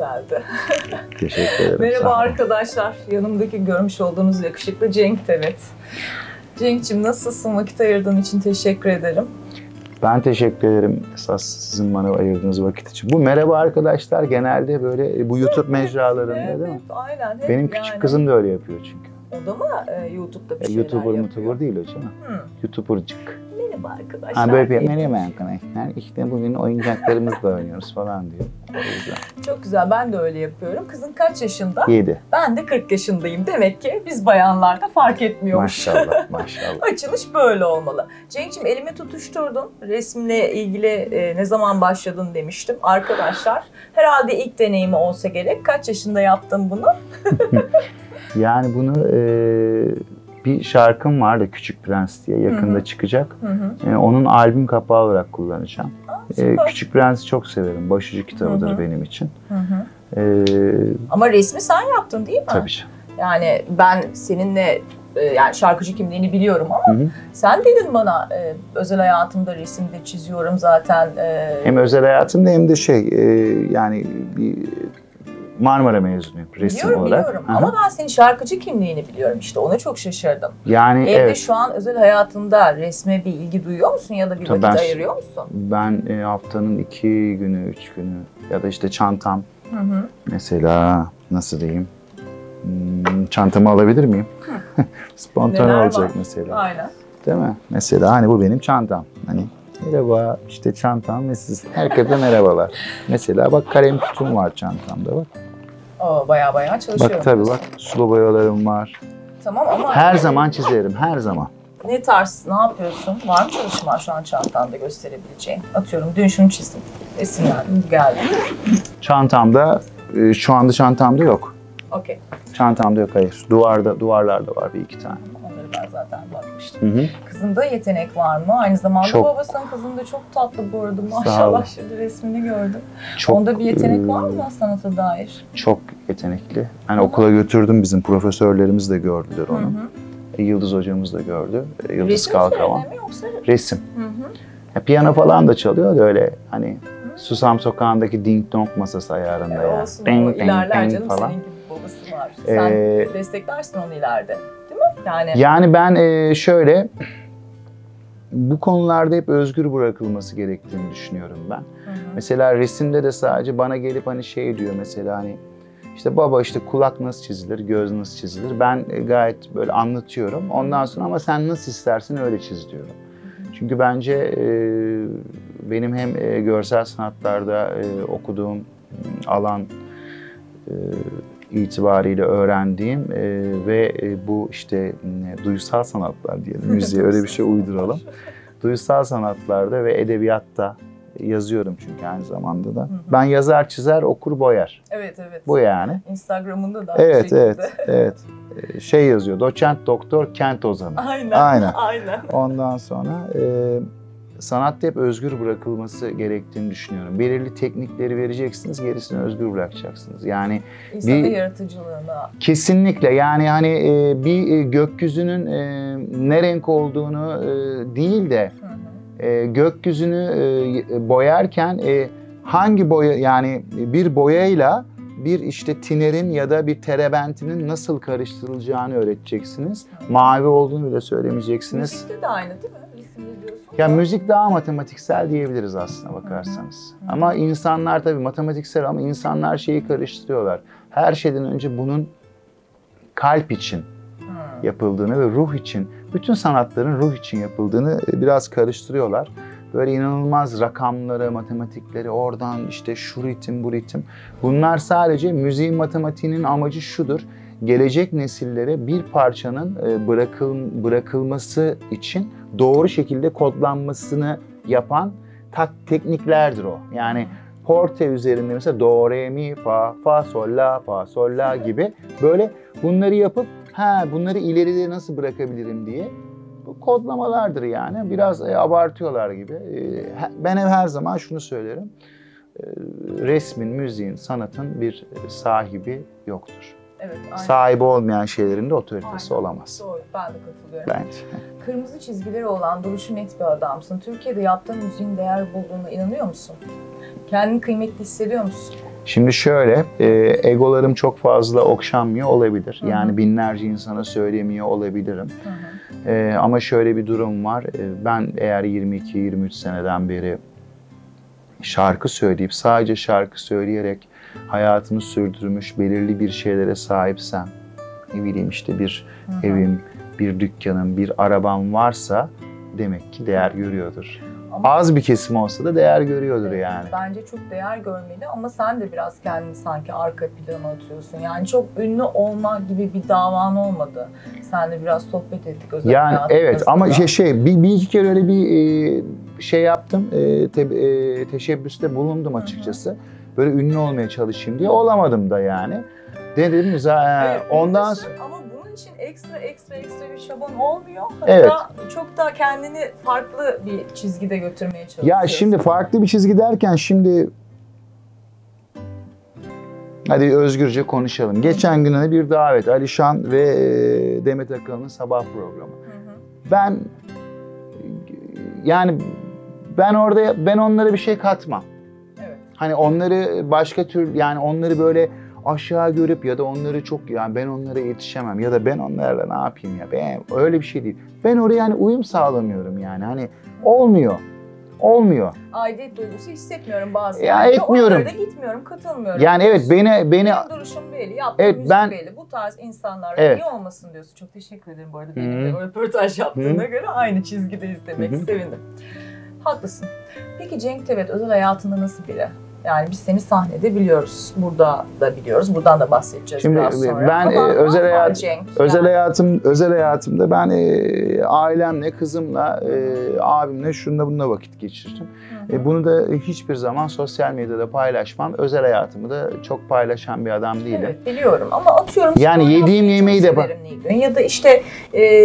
güzeldi. Teşekkür ederim. Merhaba arkadaşlar. Yanımdaki görmüş olduğunuz yakışıklı Cenk, evet. Cenk'cim nasılsın? Vakit ayırdığın için teşekkür ederim. Ben teşekkür ederim esas sizin bana ayırdığınız vakit için. Bu merhaba arkadaşlar genelde böyle bu YouTube mecralarında evet, değil mi? Aynen. Benim küçük kızım da öyle yapıyor çünkü. O da mı YouTube'da bir şeyler yapıyor? YouTuber değil hocam. YouTuber'cık. Merhaba arkadaşlar. Ha böyle bir merhaba arkadaşlar. İşte bugün oyuncaklarımızla oynuyoruz falan diyor. O yüzden. Çok güzel. Ben de öyle yapıyorum. Kızın kaç yaşında? 7. Ben de 40 yaşındayım. Demek ki biz bayanlarda fark etmiyormuş. Maşallah, maşallah. Açılış böyle olmalı. Cenk'cim elimi tutuşturdun. Resimle ilgili ne zaman başladın demiştim. Arkadaşlar herhalde ilk deneyimi olsa gerek. Kaç yaşında yaptın bunu? Yani bunu bir şarkım vardı Küçük Prens diye yakında çıkacak. Onun albüm kapağı olarak kullanacağım. Küçük Prens'i çok severim. Başucu kitabıdır benim için. Ama resmi sen yaptın değil mi? Tabii ki. Yani ben seninle yani şarkıcı kimliğini biliyorum ama sen dedin bana özel hayatımda resimde çiziyorum zaten. Hem özel hayatımda hem de yani bir Marmara mezunuyum resim olarak. Biliyorum ama ben senin şarkıcı kimliğini biliyorum işte ona çok şaşırdım. Yani evde şu an özel hayatında resme bir ilgi duyuyor musun ya da bir vakit ayırıyor musun? Ben haftanın 2 günü, 3 günü ya da işte çantam mesela nasıl diyeyim? Çantamı alabilir miyim? Spontane olacak mesela. Aynen. Değil mi? Mesela hani bu benim çantam. Hani merhaba işte çantam ve siz. Herkese merhabalar. Mesela bak kalem kutum var çantamda bak. O baya çalışıyorum. Bak tabii bak sulu boyalarım var. Tamam ama... Her zaman çizerim, her zaman. Ne tarz, ne yapıyorsun? Var mı çalışma şu an çantanda gösterebileceğin? Atıyorum dün şunu çizdim, esinlendim, geldi. Çantamda, şu anda çantamda yok. Okey. Çantamda yok, hayır. Duvarlarda var bir iki tane. Onları ben zaten bakmıştım. Kızında yetenek var mı? Aynı zamanda çok, babasının kızın da çok tatlı bu arada. Maşallah şimdi resmini gördüm. Çok, onda bir yetenek var mı sanata dair? Çok yetenekli. Hani okula götürdüm, bizim profesörlerimiz de gördüler onu. Yıldız hocamız da gördü. Yıldız Kalkavan. Resim mi yoksa? Resim. Piyano falan da çalıyor da öyle hani Susam Sokağı'ndaki ding dong masası ayarında ya. Olsun o ilerler canım falan. Senin gibi babası var. Sen desteklersin onu ileride değil mi? Yani ben şöyle bu konularda hep özgür bırakılması gerektiğini düşünüyorum ben. Mesela resimde de sadece bana gelip hani şey diyor mesela hani İşte baba işte kulak nasıl çizilir, göz nasıl çizilir. Ben gayet böyle anlatıyorum. Ondan sonra ama sen nasıl istersen öyle çiz diyorum. Çünkü bence benim hem görsel sanatlarda okuduğum alan itibariyle öğrendiğim ve bu işte duysal sanatlar diyelim, müziğe öyle bir şey uyduralım. Duysal sanatlarda ve edebiyatta yazıyorum çünkü aynı zamanda da. Ben yazar, çizer, okur, boyar. Evet. Bu yani. Instagram'ında da Evet. Şey yazıyor, doçent doktor kent ozanı. Aynen. Ondan sonra sanatta hep özgür bırakılması gerektiğini düşünüyorum. Belirli teknikleri vereceksiniz, gerisini özgür bırakacaksınız. Yani İnsanın yaratıcılığına. Kesinlikle yani hani bir gökyüzünün ne renk olduğunu değil de gökyüzünü boyarken hangi boya yani bir boyayla bir işte tinerin ya da bir terebentinin nasıl karıştırılacağını öğreteceksiniz. Mavi olduğunu bile söylemeyeceksiniz. Müzikte de aynı değil mi? Resimde diyorsun. Ya müzik daha matematiksel diyebiliriz aslına bakarsanız. Ama insanlar tabii matematiksel ama insanlar şeyi karıştırıyorlar. Her şeyden önce bunun kalp için yapıldığını ve ruh için, bütün sanatların ruh için yapıldığını biraz karıştırıyorlar. Böyle inanılmaz rakamları, matematikleri, oradan işte şu ritim, bu ritim. Bunlar sadece müziğin matematiğinin amacı şudur. Gelecek nesillere bir parçanın bırakılması için doğru şekilde kodlanmasını yapan tekniklerdir o. Yani porte üzerinde mesela do, re, mi, fa, sol, la gibi böyle bunları yapıp bunları ileride nasıl bırakabilirim diye bu kodlamalardır yani. Biraz abartıyorlar gibi. Ben her zaman şunu söylerim. Resmin, müziğin, sanatın bir sahibi yoktur. Evet, aynen. Sahibi olmayan şeylerin de otoritesi olamaz. Doğru, ben de katılıyorum. Bence. Kırmızı çizgileri olan duruşu net bir adamsın. Türkiye'de yaptığın müziğin değer bulduğuna inanıyor musun? Kendini kıymetli hissediyor musun? Şimdi şöyle, egolarım çok fazla okşanmıyor olabilir. Yani binlerce insana söylemiyor olabilirim. Ama şöyle bir durum var. Ben eğer 22-23 seneden beri şarkı söyleyip, sadece şarkı söyleyerek hayatımı sürdürmüş, belirli bir şeylere sahipsem, ne bileyim işte bir evim, bir dükkanım, bir arabam varsa demek ki değer görüyordur. Ama az bir kesim olsa da değer görüyordur yani. Bence çok değer görmeli ama sen de biraz kendini sanki arka plana atıyorsun. Yani çok ünlü olma gibi bir davan olmadı. Seninle biraz sohbet ettik özellikle. Yani evet ama bir iki kere öyle bir şey yaptım, teşebbüste bulundum açıkçası. Böyle ünlü olmaya çalışayım diye olamadım da yani. Dedim evet, ondan sonra... Ama bunun için ekstra bir çaban olmuyor. Hatta evet. Çok daha kendini farklı bir çizgide götürmeye çalışıyorsun. Ya şimdi farklı bir çizgi derken şimdi... Hadi özgürce konuşalım. Geçen gün bir davet, Alişan ve Demet Akalın'ın sabah programı. Ben onlara bir şey katmam. Evet. Hani onları başka tür, yani onları böyle aşağı görüp ya da onları çok, yani ben onlara yetişemem ya da ben onlarla ne yapayım ya, ben öyle bir şey değil. Ben oraya yani uyum sağlamıyorum yani, hani olmuyor. Aidiyet duygusu hissetmiyorum bazen. Ya etmiyorum. Onlara da gitmiyorum, katılmıyorum. Yani evet benim duruşum belli, yaptığım evet, müzik belli. Bu tarz insanlarla iyi olmasın diyorsun. Çok teşekkür ederim bu arada. Benimle röportaj yaptığına göre aynı çizgideyiz demek sevindim. Haklısın. Peki Cenk Tevet özel hayatında nasıl biri? Yani biz seni sahnede biliyoruz, burada da biliyoruz, buradan da bahsedeceğiz şimdi biraz sonra. Ben özel hayatımda ben ailemle, kızımla, abimle, şununla bununla vakit geçirdim. Bunu da hiçbir zaman sosyal medyada paylaşmam. Özel hayatımı da çok paylaşan bir adam değilim. Evet biliyorum ama atıyorum. Yani yediğim yemeği de ya da işte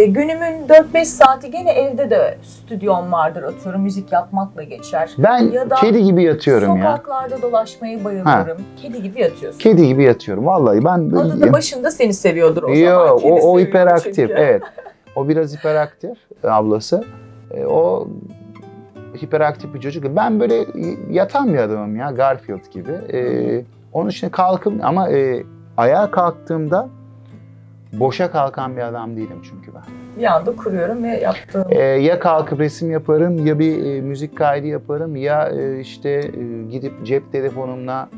günümün 4-5 saati gene evde de stüdyom vardır, atıyorum müzik yapmakla geçer. Ben ya da kedi gibi yatıyorum ya. Sokaklarda dolaşmayı bayılıyorum. Kedi gibi yatıyorsun. Kedi gibi yatıyorum vallahi ben. Adı da başında seni seviyordur o zaman. Yok o hiperaktif evet. O biraz hiperaktif ablası. O hiperaktif bir çocuk. Ben böyle yatan bir adamım ya, Garfield gibi. Onun için kalkıp ama ayağa kalktığımda boşa kalkan bir adam değilim çünkü ben. Bir anda kuruyorum ve yaptığım... Ya kalkıp resim yaparım, ya bir müzik kaydı yaparım, ya gidip cep telefonumla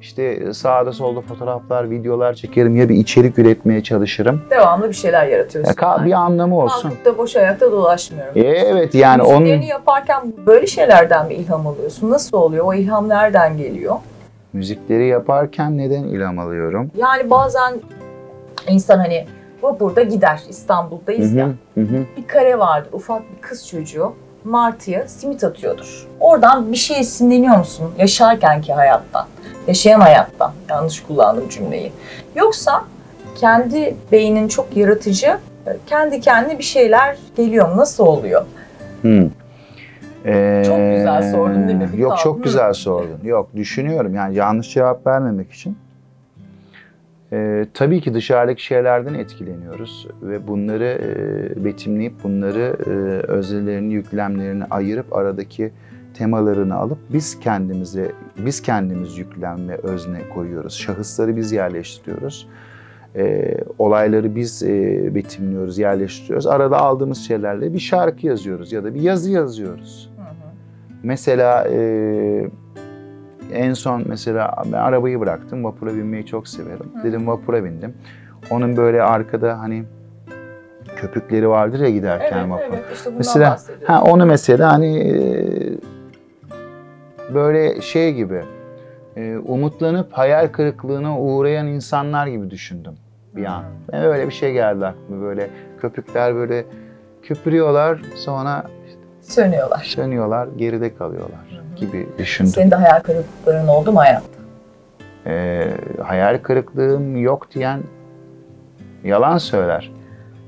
işte sağda solda fotoğraflar, videolar çekerim, ya bir içerik üretmeye çalışırım. Devamlı bir şeyler yaratıyorsun. Bir anlamı olsun. Kalkıp da boş ayakta dolaşmıyorum. Evet yani müziklerini yaparken böyle şeylerden mi ilham alıyorsun? Nasıl oluyor? O ilham nereden geliyor? Müzikleri yaparken neden ilham alıyorum? Yani bazen insan hani burada gider, İstanbul'dayız ya. Bir kare vardır, ufak bir kız çocuğu martıya simit atıyordur. Oradan bir şey esinleniyor musun yaşarkenki hayattan? Yaşayan hayattan, yanlış kullandım cümleyi. Yoksa kendi beynin çok yaratıcı, kendi kendine bir şeyler geliyor mu? Nasıl oluyor? Çok güzel sordun değil mi? Yok çok güzel sordun. Yok düşünüyorum yani yanlış cevap vermemek için. Tabii ki dışarıdaki şeylerden etkileniyoruz ve bunları betimleyip bunları öznelerini, yüklemlerini ayırıp aradaki temalarını alıp biz kendimiz yüklem ve özne koyuyoruz. Şahısları biz yerleştiriyoruz. Olayları biz betimliyoruz, yerleştiriyoruz. Arada aldığımız şeylerle bir şarkı yazıyoruz ya da bir yazı yazıyoruz. Mesela en son ben arabayı bıraktım. Vapura binmeyi çok severim. Dedim vapura bindim. Onun böyle arkada hani köpükleri vardır ya giderken vapur. Evet, işte bundan mesela onu mesela hani böyle şey gibi umutlanıp hayal kırıklığına uğrayan insanlar gibi düşündüm bir an. Öyle bir şey geldi aklıma, böyle köpükler böyle köpürüyorlar sonra sönüyorlar, geride kalıyorlar gibi düşündüm. Senin de hayal kırıklıkların oldu mu hayatta? Hayal kırıklığım yok diyen yalan söyler.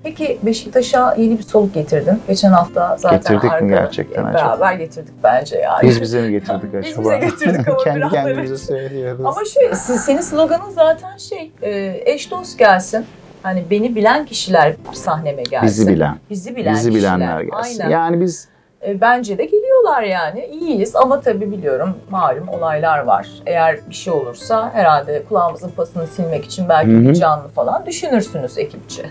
Peki Beşiktaş'a yeni bir soluk getirdin. Geçen hafta zaten getirdik mi gerçekten beraber getirdik bence yani. Biz bize mi getirdik acaba? Biz bize getirdik ama kendi kendimize söylüyoruz. Ama senin sloganın zaten eş dost gelsin. Hani beni bilen kişiler sahneme gelsin. Bizi bilenler gelsin. Aynen. Yani biz Bence de geliyorlar yani. İyiyiz ama tabii biliyorum malum olaylar var. Eğer bir şey olursa herhalde kulağımızın pasını silmek için belki bir canlı falan düşünürsünüz ekipçe.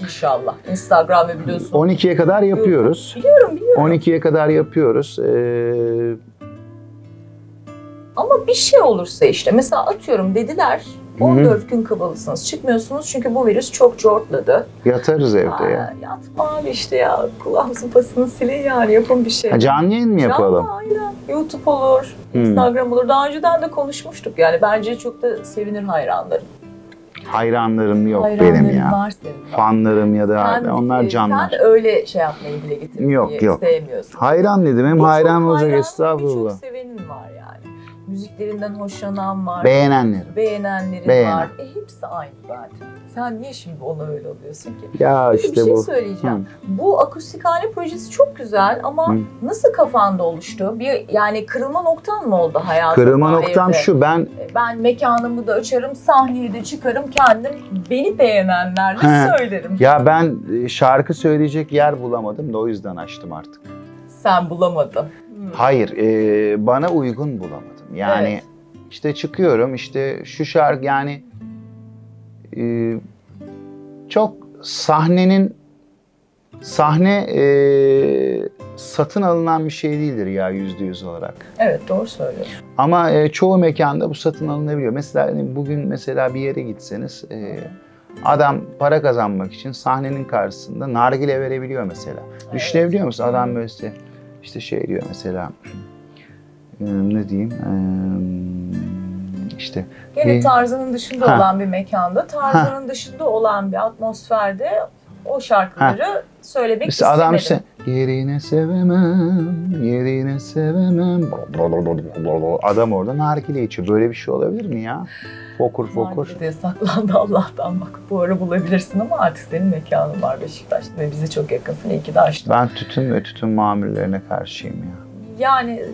İnşallah. Instagram'ı biliyorsun. 12'ye kadar yapıyoruz. Biliyorum. 12'ye kadar yapıyoruz. Ama bir şey olursa işte mesela atıyorum dediler 14 gün kapalısınız, çıkmıyorsunuz çünkü bu virüs çok cortladı. Yatarız evde ya. Yatma abi işte ya, kulağımızın pasını silin yani, yapın bir şey. Canlı yayın mı yapalım? Canlı, aynen. YouTube olur, Instagram olur. Daha önceden de konuşmuştuk yani, bence çok da sevinir hayranlarım. Hayranlarım yok benim ya. Var senin. Fanlarım ya da onlar canlar. Sen öyle şey yapmayı dile getirmeyi sevmiyorsun. Hayran dedim, hem hayran olacak, estağfurullah. Birçok sevenin var yani. Müziklerinden hoşlanan var. Beğenenlerin var. Hepsi aynı zaten. Sen niye şimdi ona öyle oluyorsun ki? Ya Peki, işte bir şey bu. söyleyeceğim. Bu akustikhane projesi çok güzel ama nasıl kafanda oluştu? Yani kırılma noktan mı oldu hayatında? Kırılma noktam şu, ben mekanımı da açarım, sahneye de çıkarım, kendim beni beğenenlerle söylerim. Ya ben şarkı söyleyecek yer bulamadım da o yüzden açtım artık. Sen bulamadın. Hayır, bana uygun bulamadım. Yani işte çıkıyorum, işte şu şarkı yani çok sahne satın alınan bir şey değildir ya %100 olarak. Evet, doğru söylüyorsun. Ama çoğu mekanda bu satın alınabiliyor. Mesela bugün mesela bir yere gitseniz adam para kazanmak için sahnenin karşısında nargile verebiliyor mesela. Evet. Düşünebiliyor musun? Adam böyle işte şey diyor mesela, ne diyeyim, işte gene tarzının dışında olan bir mekanda, tarzının dışında olan bir atmosferde o şarkıları söylemek mesela istemedim. Adam yerine sevemem. Adam orada nargile içiyor. Böyle bir şey olabilir mi ya? Fokur. Nargile saklandı Allah'tan, bak bu ara bulabilirsin ama artık senin mekanın var Beşiktaş'ta ve bize çok yakınsın. İyi ki de açtın. Ben tütün ve tütün mamullerine karşıyım ya. Yani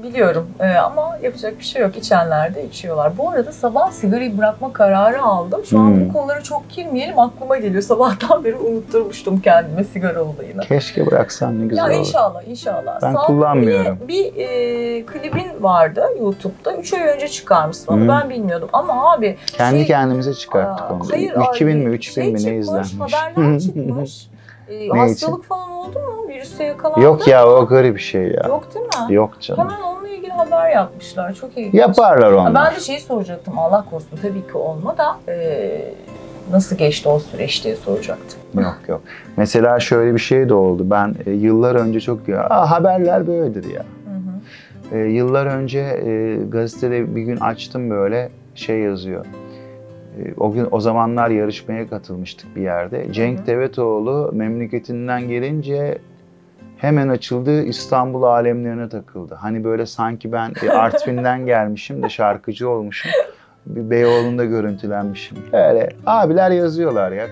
biliyorum ama yapacak bir şey yok. İçenler de içiyorlar. Bu arada sabah sigarayı bırakma kararı aldım. Şu an bu konulara çok girmeyelim. Aklıma geliyor. Sabahtan beri unutturmuştum kendime sigara olayını. Keşke bıraksan, ne güzel olur. İnşallah. Ben kullanmıyorum. Bir klibin vardı YouTube'da. 3 ay önce çıkarmışsın. Onu ben bilmiyordum. Ama abi... Kendimize çıkarttık onu. Hayır 2000 mi 3000 mi ne izlenmiş? Haberler çıkmış. Hastalık falan oldu mu? Virüse yakalandı. Yok ya, o garip bir şey ya. Yok değil mi? Yok canım. Hemen onunla ilgili haber yapmışlar. Çok iyi. Yaparlar onlar. Ben de şeyi soracaktım. Allah korusun tabii ki olma da nasıl geçti o süreç diye soracaktım. Yok. Mesela şöyle bir şey de oldu. Ben yıllar önce haberler böyledir ya. Yıllar önce gazetede bir gün açtım, böyle şey yazıyor. O zamanlar yarışmaya katılmıştık bir yerde. Cenk Devetoğlu memleketinden gelince hemen açıldı, İstanbul alemlerine takıldı. Hani böyle sanki ben Artvin'den gelmişim de şarkıcı olmuşum. Bir Beyoğlu'nda görüntülenmişim. Öyle abiler yazıyorlar ya,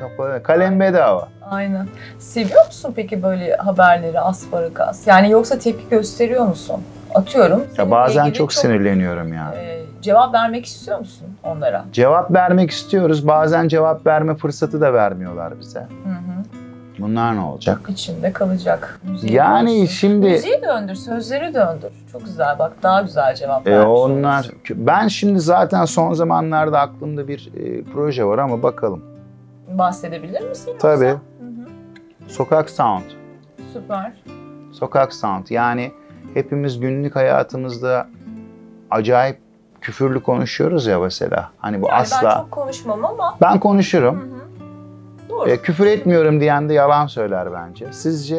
kalem bedava. Aynen. Seviyor musun peki böyle haberleri, asparagas? Yani yoksa tepki gösteriyor musun? Atıyorum. Ya bazen çok sinirleniyorum ya. Cevap vermek istiyor musun onlara? Cevap vermek istiyoruz. Bazen cevap verme fırsatı da vermiyorlar bize. Bunlar ne olacak? İçinde kalacak. Yani şimdi... Müziği döndür, sözleri döndür. Çok güzel, bak daha güzel cevap vermiş onlar. Ben şimdi zaten son zamanlarda aklımda bir proje var ama bakalım. Bahsedebilir misin? Tabii. Sokak Sound. Süper. Sokak Sound. Yani hepimiz günlük hayatımızda acayip küfürlü konuşuyoruz ya mesela. Hani bu yani asla... Ben çok konuşmam ama... Ben konuşurum. Doğru. Küfür etmiyorum diyen de yalan söyler bence. Sizce?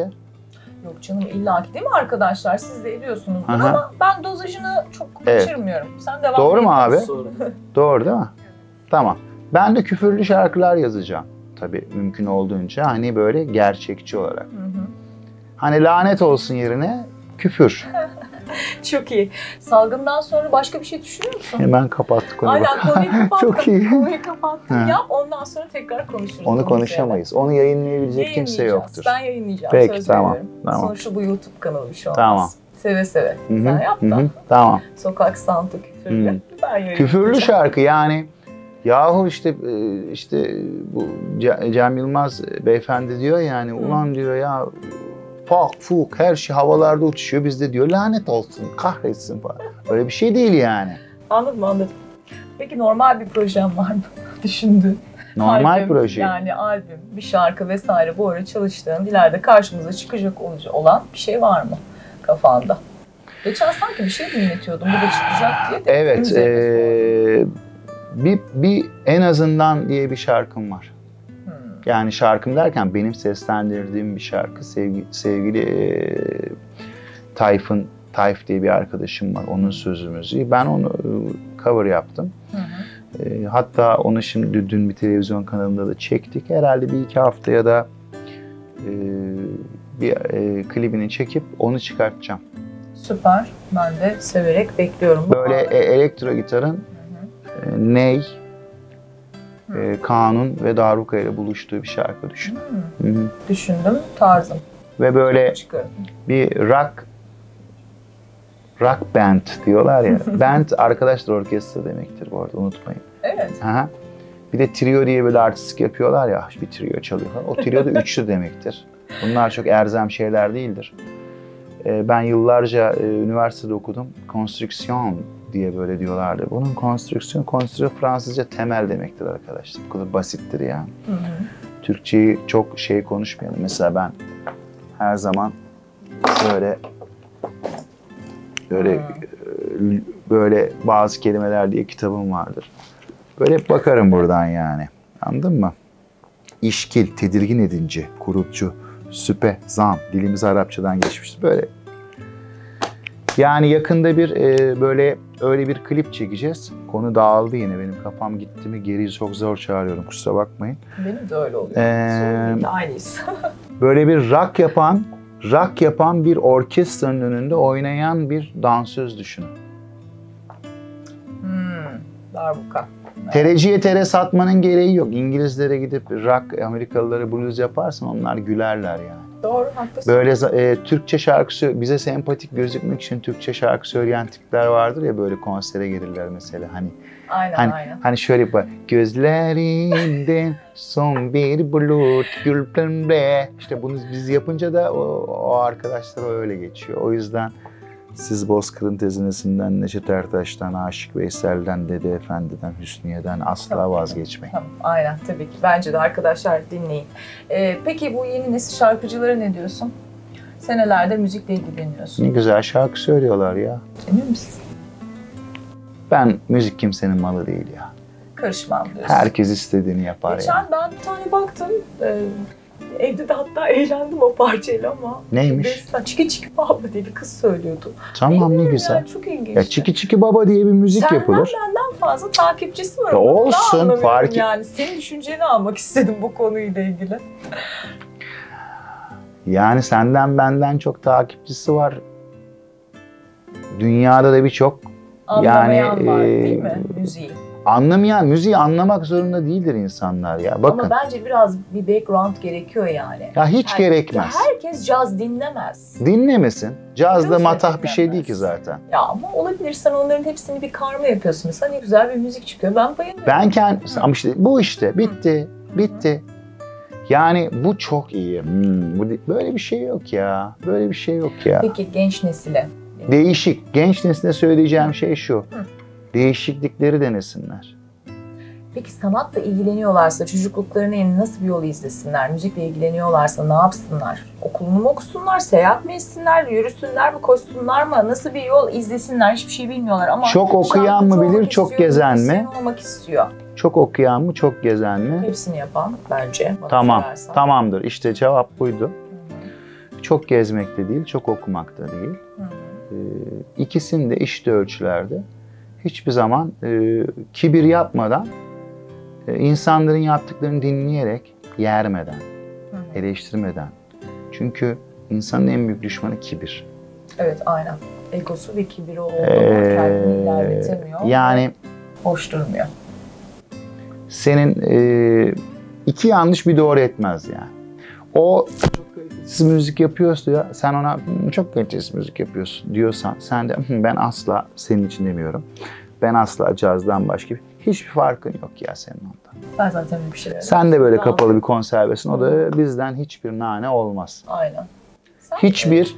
Yok canım, illaki değil mi arkadaşlar? Siz de ediyorsunuzdur ama ben dozajını çok kaçırmıyorum. Sen devam Doğru mu abi? Sonra. Doğru değil mi? Tamam. Ben de küfürlü şarkılar yazacağım. Tabii mümkün olduğunca, hani böyle gerçekçi olarak. Hani lanet olsun yerine küfür. Çok iyi. Salgından sonra başka bir şey düşünüyor musun? Hemen kapattık onu. Aynen, konuyu kapattım. Çok iyi. Konuyu kapattım. Yap, ondan sonra tekrar konuşuruz. Onu konuşamayız. Onu yayınlayabilecek kimse yoktur. Ben yayınlayacağım. Peki, söz tamam. veriyorum. Tamam. Sonuçta bu YouTube kanalı bir şey olmaz. Tamam. Seve seve. Sen yap da. Tamam. Sokak Sound'u küfürlü. Ben yayınlayacağım. Küfürlü şarkı yani. Yahu işte bu Cem Yılmaz beyefendi diyor yani, ulan diyor ya, Pak fuk her şey havalarda uçuşuyor. Bizde diyor lanet olsun, kahretsin falan. Öyle bir şey değil yani. Anladım. Peki normal bir projem var mı? Düşündüğün. Normal albüm, proje. Yani albüm, bir şarkı vesaire bu ara çalıştığın, ileride karşımıza çıkacak olan bir şey var mı kafanda? Geçen sanki bir şey dinletiyordum, bu da çıkacak diye de. Evet, bir en azından diye bir şarkım var. Yani şarkım derken benim seslendirdiğim bir şarkı. Sevgili Tayf diye bir arkadaşım var. Onun sözü müziği. Ben onu cover yaptım. Hatta onu şimdi dün bir televizyon kanalında da çektik. Herhalde bir iki haftaya da bir klibini çekip onu çıkartacağım. Süper. Ben de severek bekliyorum. Böyle elektro gitarın ney, kanun ve darbuka ile buluştuğu bir şarkı düşün. Düşündüm, tarzım. Ve böyle bir rock band diyorlar ya. Band arkadaşlar orkestra demektir bu arada, unutmayın. Evet. Aha. Bir de trio diye böyle artistik yapıyorlar ya, bir trio çalıyor falan. O trio da üçlü demektir. Bunlar çok erzem şeyler değildir. Ben yıllarca üniversitede okudum. Konstrüksiyon diye böyle diyorlardı. Bunun konstrüksiyon Fransızca temel demektir arkadaşlar. Bu kadar basittir yani. Türkçeyi çok konuşmayalım. Mesela ben her zaman böyle bazı kelimeler diye kitabım vardır. Böyle hep bakarım buradan yani. Anladın mı? İşkil, tedirgin edince, kurutucu, süpe, zan. Dilimiz Arapçadan geçmişti. Böyle. Yani yakında bir böyle öyle bir klip çekeceğiz. Konu dağıldı yine. Benim kafam gitti mi geriyi çok zor çağırıyorum. Kusura bakmayın. Benim de öyle oluyor. Aynıyız. Böyle bir rock yapan bir orkestranın önünde oynayan bir dansöz düşünün. Darbuka. Tereciye tere satmanın gereği yok. İngilizlere gidip rock, Amerikalılara blues yaparsan onlar gülerler yani. Doğru, haklısın. Böyle Türkçe şarkı bize sempatik gözükmek için Türkçe şarkı söyleyen tipler vardır ya, böyle konsere gelirler mesela hani. Aynen. Hani şöyle bak. Gözlerinden son bir bulut gül pembe. İşte bunu biz yapınca da o arkadaşlar öyle geçiyor. O yüzden siz Bozkır'ın tezinesinden, Neşet Ertaş'tan, Aşık Veysel'den, Dede Efendi'den, Hüsniye'den asla vazgeçmeyin. Tamam, aynen tabii ki. Bence de arkadaşlar dinleyin. Peki bu yeni nesil şarkıcılara ne diyorsun? Senelerde müzikle ilgileniyorsun. Ne güzel şarkı söylüyorlar ya. Emin misin? Ben müzik kimsenin malı değil ya. Karışmam diyorsun. Herkes istediğini yapar Geçen ya. ben bir tane baktım. Evde de hatta eğlendim o parçayla ama. Neymiş? Çiki Çiki Baba diye bir kız söylüyordu. Tamam, ne güzel. Yani, çok ilginç. Ya Çiki Çiki Baba diye bir müzik yapılır. Senden benden fazla takipçisi var. Ya olsun, fark yani. Senin düşünceni almak istedim bu konuyla ilgili. Yani senden benden çok takipçisi var. Dünyada da birçok anlamayan var değil mi müziği? Anlamayan, müziği anlamak zorunda değildir insanlar ya. Bakın. Ama bence biraz bir background gerekiyor yani. Ya hiç gerekmez. Herkes caz dinlemez. Dinlemesin. Caz da matah dinlemez. bir şey değil ki zaten. Ya ama olabilir, sen onların hepsini bir karma yapıyorsun. Mesela ne güzel bir müzik çıkıyor. Ben bayılıyorum. Ama işte bu işte bitti. Yani bu çok iyi. Böyle bir şey yok ya. Böyle bir şey yok ya. Peki genç nesile? Değişik. Genç nesile söyleyeceğim şey şu. Değişiklikleri denesinler. Peki sanatla ilgileniyorlarsa çocukluklarını nasıl bir yol izlesinler? Müzikle ilgileniyorlarsa ne yapsınlar? Okulunu mu okusunlar, seyahat mi etsinler, yürüsünler mi, koşsunlar mı? Nasıl bir yol izlesinler? Hiçbir şey bilmiyorlar ama çok okuyan mı bilir, çok gezen mi? Olmak istiyor. Çok okuyan mı, çok gezen mi? Hepsini yapan bence. Tamamdır. İşte cevap buydu. Çok gezmek de değil, çok okumak da değil. İkisini de eşit ölçülerde hiçbir zaman kibir yapmadan, insanların yaptıklarını dinleyerek, yermeden, eleştirmeden. Çünkü insanın en büyük düşmanı kibir. Evet, aynen. Egosu ve kibiri olduğunda kendini ilerletemiyor. Yani hoş durmuyor. Senin iki yanlış bir doğru etmez yani. O çok kalitesiz müzik yapıyorsa ya, sen ona çok kalitesiz müzik yapıyorsun diyorsan, sen de ben asla senin için demiyorum. Ben asla cazdan başka hiçbir farkın yok ya senin ondan. Ben zaten bir şeyler. Sen de böyle kapalı bir konservesin. O da bizden hiçbir nane olmaz. Aynen. Hiçbir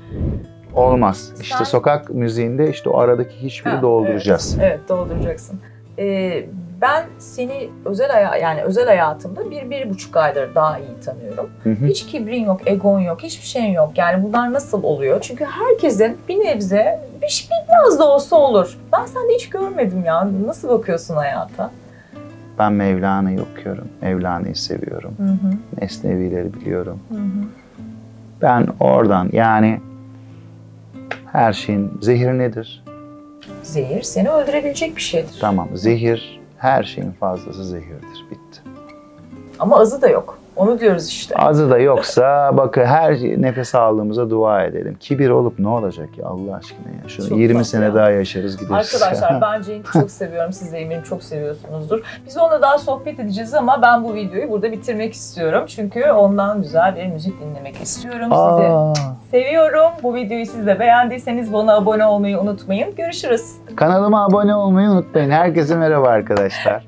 olmaz. İşte sokak müziğinde işte o aradaki hiçbiri dolduracağız. Evet, dolduracaksın. Ben seni özel hayatımda 1-1,5 aydır daha iyi tanıyorum. Hiç kibrin yok, egon yok, hiçbir şeyin yok. Yani bunlar nasıl oluyor? Çünkü herkesin bir nebze, biraz da olsa olur. Ben sende hiç görmedim ya. Nasıl bakıyorsun hayata? Ben Mevlana'yı okuyorum. Mevlana'yı seviyorum. Mesnevileri biliyorum. Ben oradan yani her şeyin zehir nedir? Zehir seni öldürebilecek bir şeydir. Tamam, zehir her şeyin fazlası zehirdir. Bitti. Ama azı da yok. Onu diyoruz işte. Azı da yoksa bakın her nefes aldığımıza dua edelim. Kibir olup ne olacak ya Allah aşkına ya. Şunu Çok 20 fazla sene ya. daha yaşarız gideriz. Arkadaşlar ben Cenk'i çok seviyorum. Siz de eminim çok seviyorsunuzdur. Biz onunla daha sohbet edeceğiz ama ben bu videoyu burada bitirmek istiyorum. Çünkü ondan güzel bir müzik dinlemek istiyorum. Sizi seviyorum. Bu videoyu siz de beğendiyseniz bana abone olmayı unutmayın. Görüşürüz. Kanalıma abone olmayı unutmayın. Herkese merhaba arkadaşlar.